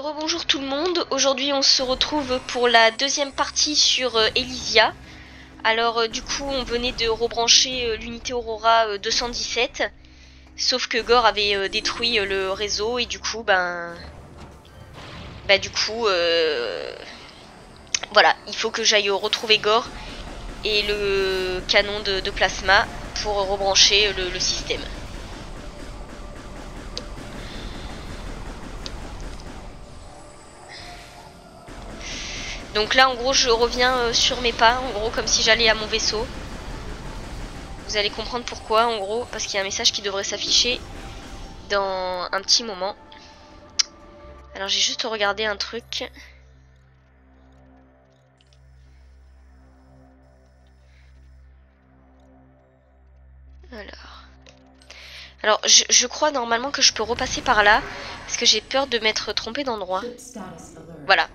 Rebonjour tout le monde, aujourd'hui on se retrouve pour la deuxième partie sur Elysia. Alors du coup on venait de rebrancher l'unité Aurora 217, sauf que Gore avait détruit le réseau et du coup voilà, il faut que j'aille retrouver Gore et le canon de plasma pour rebrancher le système. Donc là en gros je reviens sur mes pas, en gros comme si j'allais à mon vaisseau. Vous allez comprendre pourquoi en gros, parce qu'il y a un message qui devrait s'afficher dans un petit moment. Alors j'ai juste regardé un truc. Alors je crois normalement que je peux repasser par là, parce que j'ai peur de m'être trompée d'endroit. Voilà.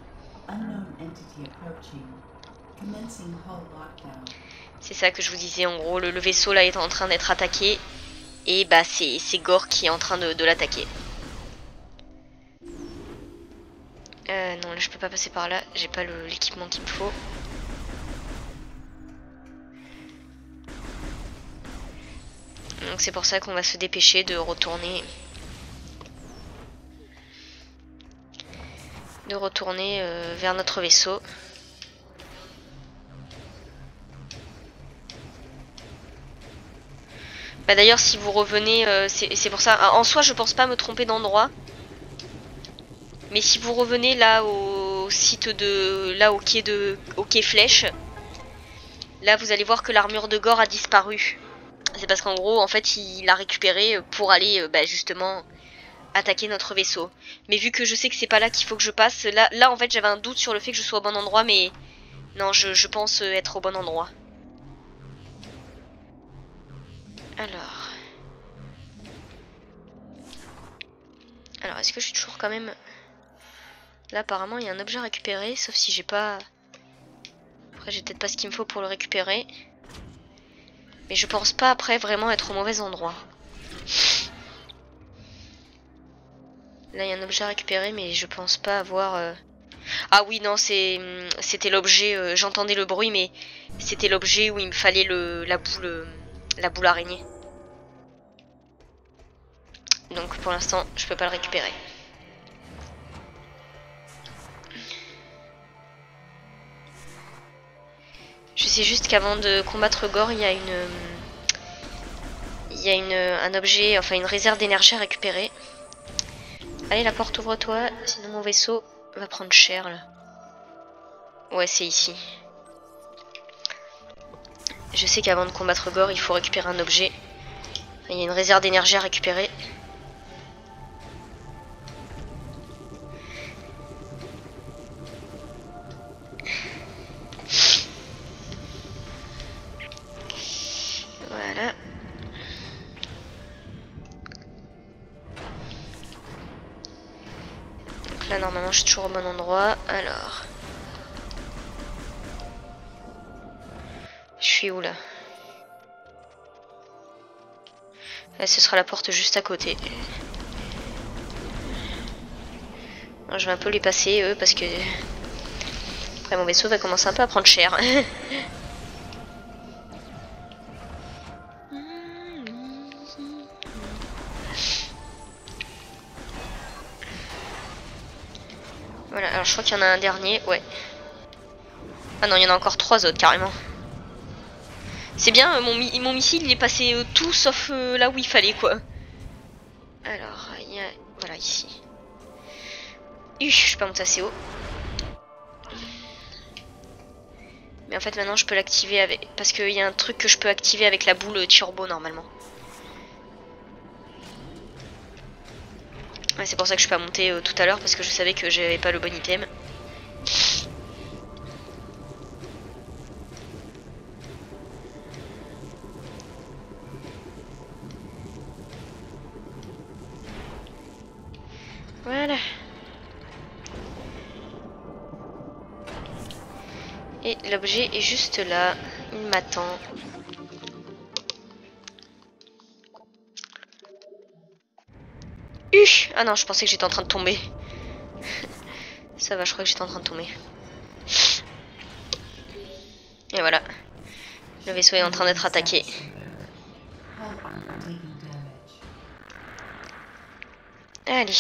C'est ça que je vous disais, en gros, le vaisseau là est en train d'être attaqué. Et bah c'est Gore qui est en train de l'attaquer. Non, là je peux pas passer par là, j'ai pas l'équipement qu'il me faut. Donc c'est pour ça qu'on va se dépêcher de retourner. Vers notre vaisseau. Bah d'ailleurs si vous revenez, c'est pour ça. En soi je pense pas me tromper d'endroit. Mais si vous revenez là au site de. Là au quai Flèche. Là vous allez voir que l'armure de Gore a disparu. C'est parce qu'en gros en fait il l'a récupéré pour aller justement attaquer notre vaisseau. Mais vu que je sais que c'est pas là qu'il faut que je passe, là en fait j'avais un doute sur le fait que je sois au bon endroit, mais non je pense être au bon endroit. Alors est-ce que je suis toujours quand même... Là apparemment il y a un objet à récupérer, sauf si j'ai pas... Après j'ai peut-être pas ce qu'il me faut pour le récupérer. Mais je pense pas après vraiment être au mauvais endroit. Là il y a un objet à récupérer mais je pense pas avoir... Ah oui non c'était l'objet, j'entendais le bruit mais c'était l'objet où il me fallait la boule araignée. Donc pour l'instant je peux pas le récupérer. Je sais juste qu'avant de combattre Gore il y a un objet, enfin une réserve d'énergie à récupérer. Allez la porte ouvre-toi, sinon mon vaisseau va prendre cher là. Ouais c'est ici. Je sais qu'avant de combattre Gore il faut récupérer un objet. Enfin, il y a une réserve d'énergie à récupérer. Voilà. Donc là normalement je suis toujours au bon endroit. Alors... Je suis où là? Là ce sera la porte juste à côté. Alors, je vais un peu les passer eux parce que... Après mon vaisseau va commencer un peu à prendre cher. Voilà, alors je crois qu'il y en a un dernier, ouais. Ah non, il y en a encore 3 autres carrément. C'est bien, mon missile il est passé tout sauf là où il fallait quoi. Alors, il y a... Voilà, ici. Je suis pas montée assez haut. Mais en fait maintenant je peux l'activer avec... Parce qu'il y a un truc que je peux activer avec la boule turbo normalement. Ouais, c'est pour ça que je suis pas montée tout à l'heure parce que je savais que j'avais pas le bon item. Voilà. Et l'objet est juste là. Il m'attend. Ah non, je pensais que j'étais en train de tomber. Ça va, je crois que j'étais en train de tomber. Et voilà. Le vaisseau est en train d'être attaqué. Allez.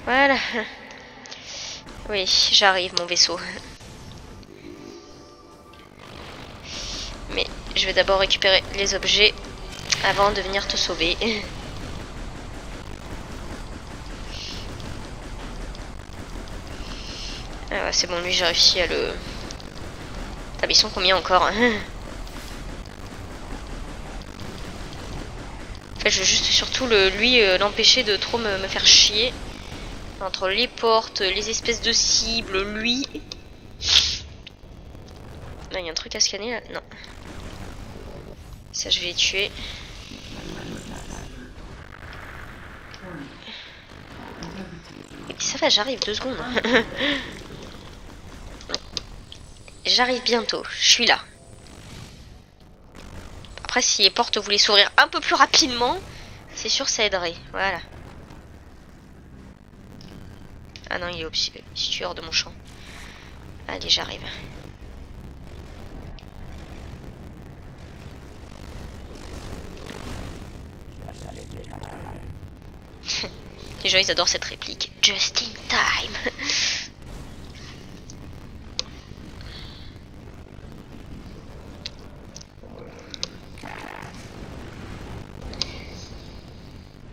Voilà. Oui, j'arrive mon vaisseau. Mais je vais d'abord récupérer les objets avant de venir te sauver. Ah ouais, c'est bon, lui j'ai réussi à le... Ah mais ils sont combien encore? En fait je veux juste surtout l'empêcher de trop me faire chier. Entre les portes, les espèces de cibles, lui... Là il y a un truc à scanner là? Non. Ça je vais les tuer. Ça va, j'arrive 2 secondes. J'arrive bientôt, je suis là. Après si les portes voulaient s'ouvrir un peu plus rapidement, c'est sûr ça aiderait. Voilà. Ah non, il est situé hors de mon champ. Allez, j'arrive. Les gens ils adorent cette réplique. Just in time.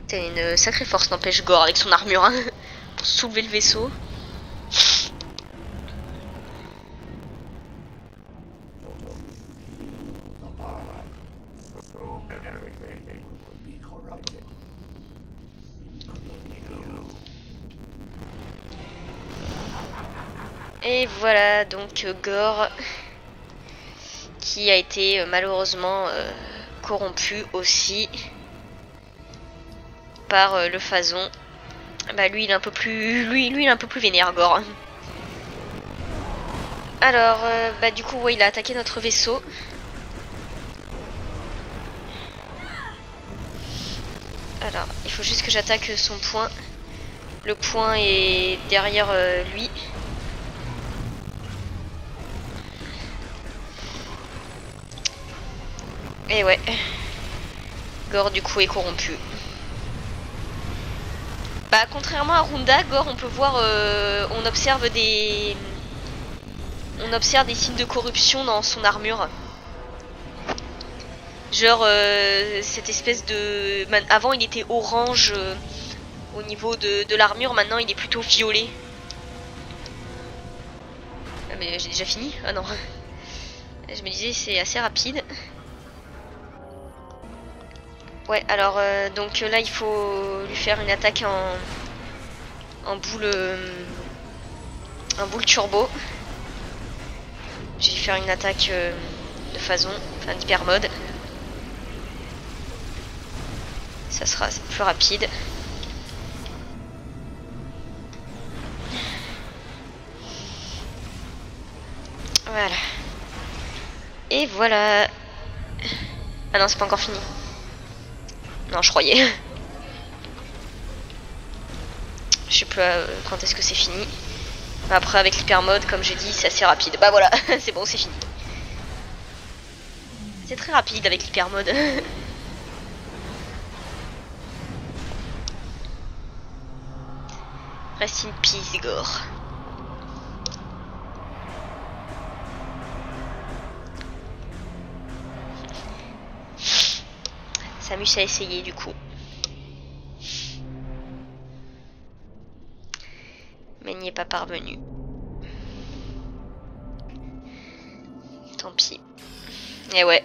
T'as une sacrée force, n'empêche Gore avec son armure hein, pour soulever le vaisseau. Et voilà donc Gore qui a été malheureusement corrompu aussi par le Phazon. Bah lui il est un peu plus lui il est un peu plus vénère Gore. Alors bah du coup ouais, il a attaqué notre vaisseau. Alors il faut juste que j'attaque son point. Le point est derrière lui. Et ouais. Gore du coup est corrompu. Bah contrairement à Runda, Gore on peut voir, on observe des signes de corruption dans son armure. Genre cette espèce de... Avant il était orange au niveau de l'armure, maintenant il est plutôt violet. Ah mais j'ai déjà fini? Ah non. Je me disais c'est assez rapide. Ouais, alors donc là il faut lui faire une attaque en boule turbo. Je vais lui faire une attaque de Phazon, enfin d'hyper mode. Ça sera plus rapide. Voilà. Et voilà. Ah non, c'est pas encore fini. Non, je croyais. Je sais plus quand est-ce que c'est fini. Après, avec l'hyper mode, comme j'ai dit, c'est assez rapide. Bah voilà, c'est bon, c'est fini. C'est très rapide avec l'hyper mode. Rest in peace, Gore. Samus a essayé du coup. Mais n'y est pas parvenu. Tant pis. Et ouais.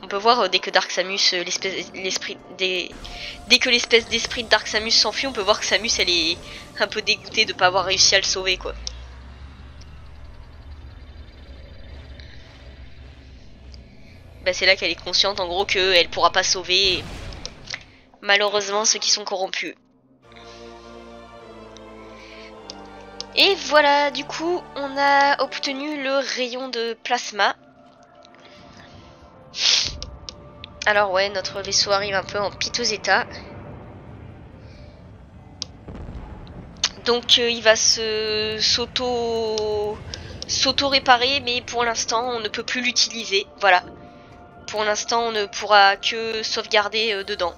On peut voir dès que Dark Samus, dès que l'espèce d'esprit de Dark Samus s'enfuit, on peut voir que Samus elle est un peu dégoûtée de pas avoir réussi à le sauver quoi. Bah c'est là qu'elle est consciente en gros qu'elle pourra pas sauver malheureusement ceux qui sont corrompus. Et voilà, du coup on a obtenu le rayon de plasma. Alors ouais, notre vaisseau arrive un peu en piteux état. Donc il va s'auto-réparer, mais pour l'instant on ne peut plus l'utiliser. Voilà. Pour l'instant on ne pourra que sauvegarder dedans.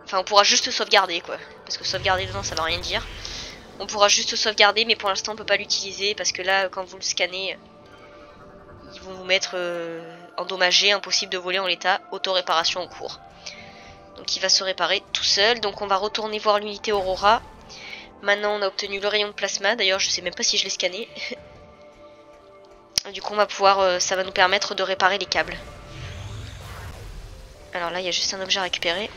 Enfin on pourra juste sauvegarder quoi. Parce que sauvegarder dedans ça va rien dire. On pourra juste sauvegarder, mais pour l'instant on peut pas l'utiliser parce que là quand vous le scannez, ils vont vous mettre endommagé, impossible de voler en l'état, auto-réparation en cours. Donc il va se réparer tout seul. Donc on va retourner voir l'unité Aurora. Maintenant on a obtenu le rayon de plasma. D'ailleurs je sais même pas si je l'ai scanné. Du coup on va pouvoir, ça va nous permettre de réparer les câbles. Alors là il y a juste un objet à récupérer.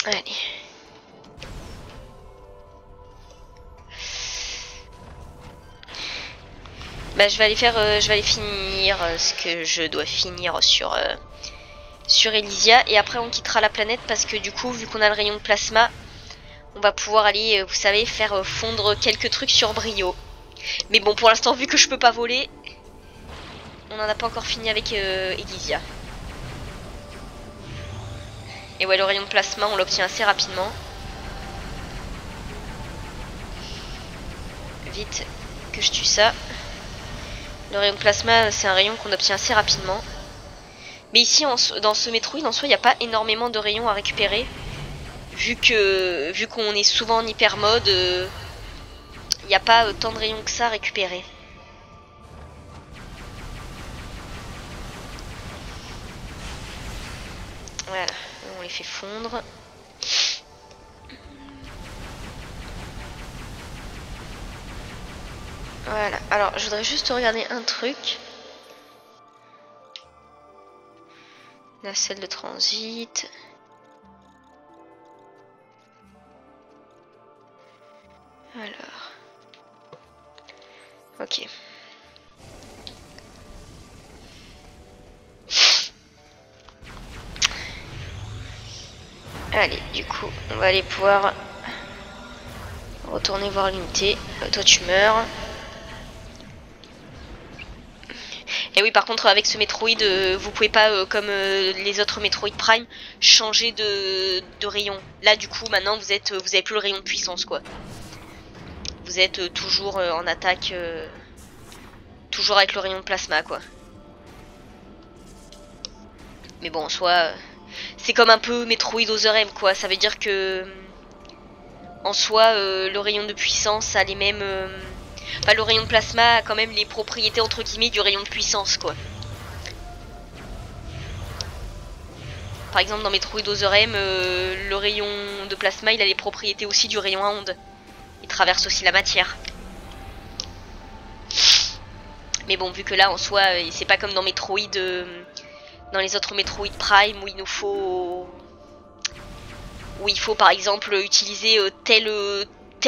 Allez. Bah je vais aller finir ce que je dois finir sur Elysia, et après on quittera la planète parce que du coup vu qu'on a le rayon de plasma, on va pouvoir aller, vous savez, faire fondre quelques trucs sur Brio. Mais bon, pour l'instant vu que je peux pas voler, on n'en a pas encore fini avec Elysia. Et ouais, le rayon de plasma on l'obtient assez rapidement. Vite que je tue ça. Le rayon de plasma c'est un rayon qu'on obtient assez rapidement. Mais ici dans ce Metroid en soi il n'y a pas énormément de rayons à récupérer. Vu qu'on est souvent en hyper mode, il n'y a pas tant de rayons que ça à récupérer. Voilà, on les fait fondre. Voilà, alors je voudrais juste regarder un truc. La selle de transit. Alors. Ok. Allez, du coup, on va aller pouvoir retourner voir l'unité. Toi tu meurs. Et oui, par contre, avec ce Metroid, vous pouvez pas, comme les autres Metroid Prime, changer de rayon. Là, du coup, maintenant, vous avez plus le rayon de puissance, quoi. Vous êtes toujours en attaque, toujours avec le rayon de plasma, quoi. Mais bon, en soi, c'est comme un peu Metroid Other M, quoi. Ça veut dire que, en soi, le rayon de puissance a les mêmes... Enfin, le rayon de plasma a quand même les propriétés, entre guillemets, du rayon de puissance, quoi. Par exemple, dans Metroid Other M, le rayon de plasma, il a les propriétés aussi du rayon à ondes. Il traverse aussi la matière. Mais bon, vu que là, en soi, c'est pas comme dans Metroid... dans les autres Metroid Prime, où il nous faut... Où il faut, par exemple, utiliser tel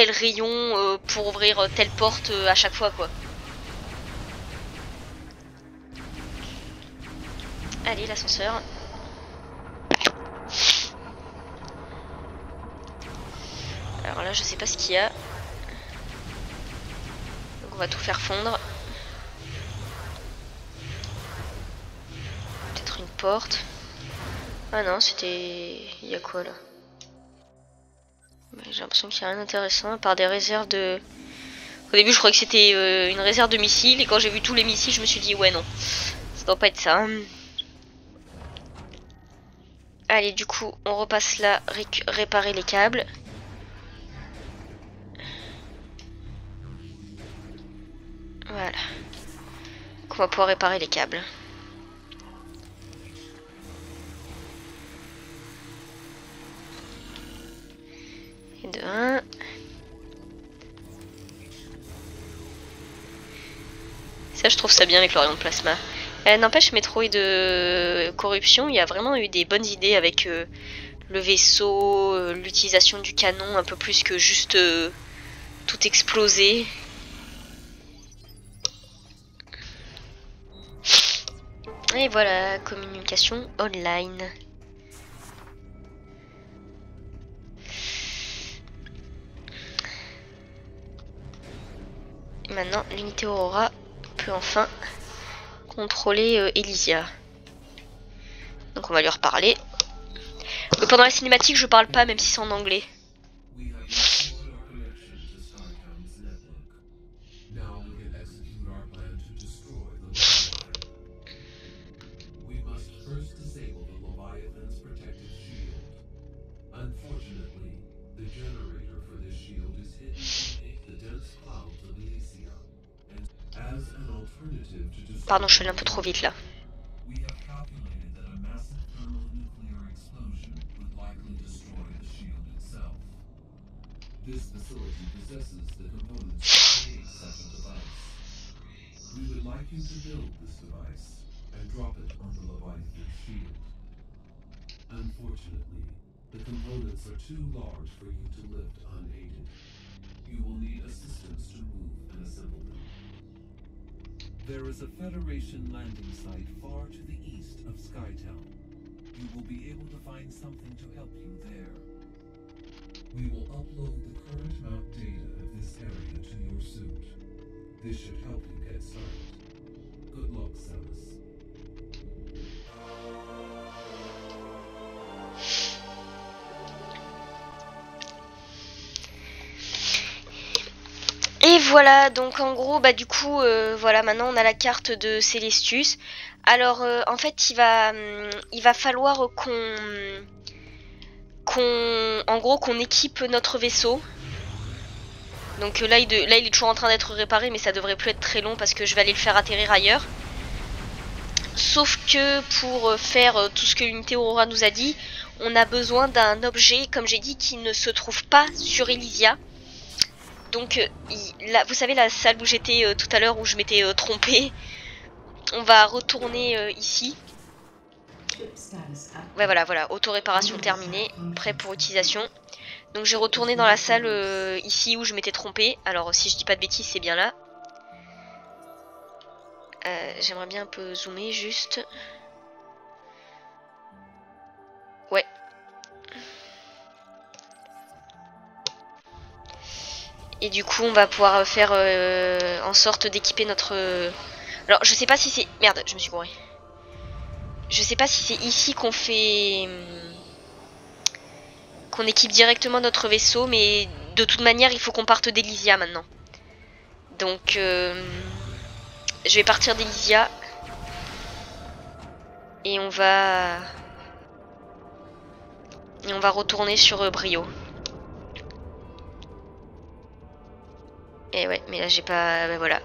rayon pour ouvrir telle porte à chaque fois, quoi. Allez, l'ascenseur. Alors là, je sais pas ce qu'il y a. Donc on va tout faire fondre. Peut-être une porte. Ah non, c'était... Il y a quoi là? J'ai l'impression qu'il n'y a rien d'intéressant à part des réserves de... Au début, je croyais que c'était une réserve de missiles. Et quand j'ai vu tous les missiles, je me suis dit, ouais, non. Ça doit pas être ça. Allez, du coup, on repasse là, réparer les câbles. Voilà. Donc on va pouvoir réparer les câbles. Et de 1. Ça, je trouve ça bien avec le rayon de plasma. N'empêche, Metroid Corruption, il y a vraiment eu des bonnes idées avec le vaisseau, l'utilisation du canon, un peu plus que juste tout exploser. Et voilà, communication online. Et maintenant, l'unité Aurora peut enfin contrôler Elysia. Donc on va lui reparler. Pendant la cinématique, je parle pas, même si c'est en anglais. Pardon, je suis allée un peu trop vite là. Unfortunately, the components are too large for you to lift unaided. You will need assistance to move and assemble them. There is a Federation landing site far to the east of Skytown. You will be able to find something to help you there. We will upload the current map data of this area to your suit. This should help you get started. Good luck, Samus. Et voilà, donc en gros, bah du coup, voilà, maintenant on a la carte de Célestus. Alors, en fait, il va falloir en gros, qu'on équipe notre vaisseau. Donc là, il est toujours en train d'être réparé, mais ça devrait plus être très long parce que je vais aller le faire atterrir ailleurs. Sauf que pour faire tout ce que l'unité Aurora nous a dit, on a besoin d'un objet, comme j'ai dit, qui ne se trouve pas sur Elysia. Donc, là, vous savez la salle où j'étais tout à l'heure, où je m'étais trompée, on va retourner ici. Ouais, voilà, auto-réparation terminée, prêt pour utilisation. Donc j'ai retourné dans la salle ici où je m'étais trompée. Alors si je dis pas de bêtises, c'est bien là. J'aimerais bien un peu zoomer juste. Ouais. Et du coup, on va pouvoir faire en sorte d'équiper notre... Alors, je sais pas si c'est... Merde, je me suis gourée. Je sais pas si c'est ici qu'on fait... qu'on équipe directement notre vaisseau, mais de toute manière, il faut qu'on parte d'Elysia maintenant. Donc, je vais partir d'Elysia. Et on va retourner sur Brio. Et ouais, mais là j'ai pas... Ben voilà.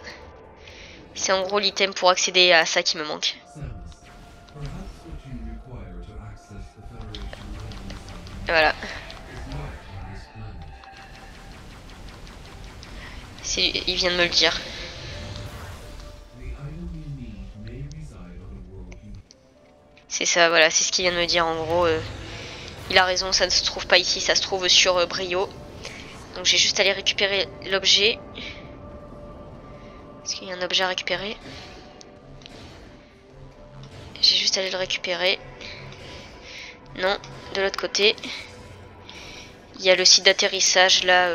C'est en gros l'item pour accéder à ça qui me manque. Et voilà. Il vient de me le dire. C'est ça, voilà, c'est ce qu'il vient de me dire en gros. Il a raison, ça ne se trouve pas ici, ça se trouve sur Brio. Donc j'ai juste à aller récupérer l'objet. Est-ce qu'il y a un objet à récupérer? J'ai juste à aller le récupérer. Non, de l'autre côté. Il y a le site d'atterrissage là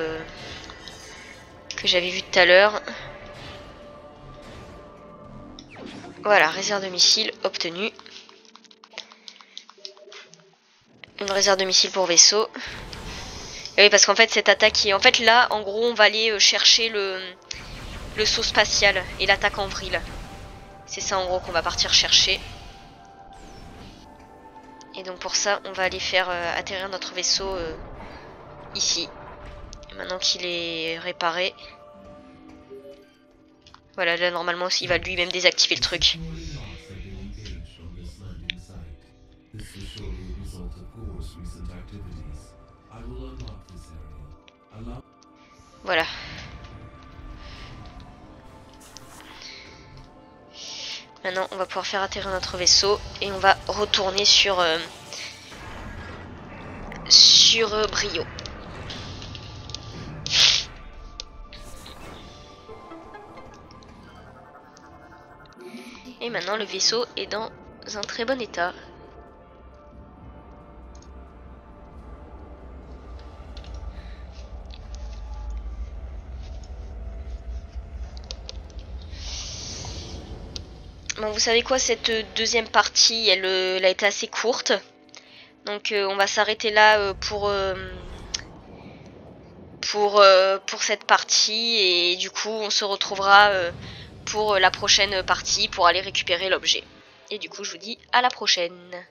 que j'avais vu tout à l'heure. Voilà, réserve de missiles obtenue. Une réserve de missiles pour vaisseau. Et oui, parce qu'en fait cette attaque en fait là, en gros, on va aller chercher le saut spatial et l'attaque en vrille. C'est ça en gros qu'on va partir chercher. Et donc pour ça, on va aller faire atterrir notre vaisseau ici. Et maintenant qu'il est réparé. Voilà, là normalement il va lui-même désactiver le truc. Voilà. Maintenant, on va pouvoir faire atterrir notre vaisseau et on va retourner sur Brio. Et maintenant, le vaisseau est dans un très bon état. Bon, vous savez quoi, cette deuxième partie, elle a été assez courte. Donc on va s'arrêter là pour cette partie. Et du coup, on se retrouvera pour la prochaine partie pour aller récupérer l'objet. Et du coup, je vous dis à la prochaine.